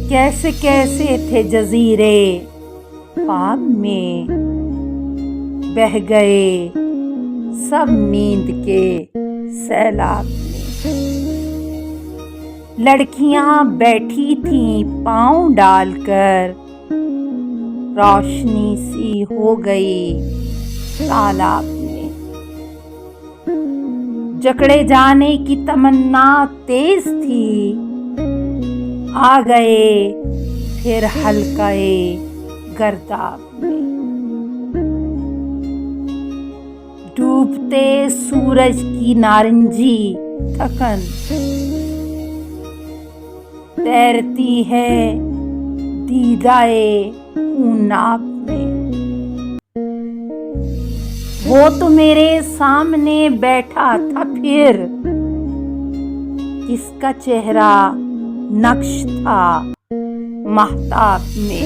कैसे कैसे थे जजीरे ख्वाब में, बह गए सब नींद के सैलाब में। लड़कियां बैठी थीं पांव डालकर, रोशनी सी हो गई तालाब में। जकड़े जाने की तमन्ना तेज थी, आ गए फिर हल्काए गर्दाब में। डूबते सूरज की नारंगी थकन तैरती है दीदाए ऊनाब में। वो तो मेरे सामने बैठा था फिर, किसका चेहरा नक्श था महताब में।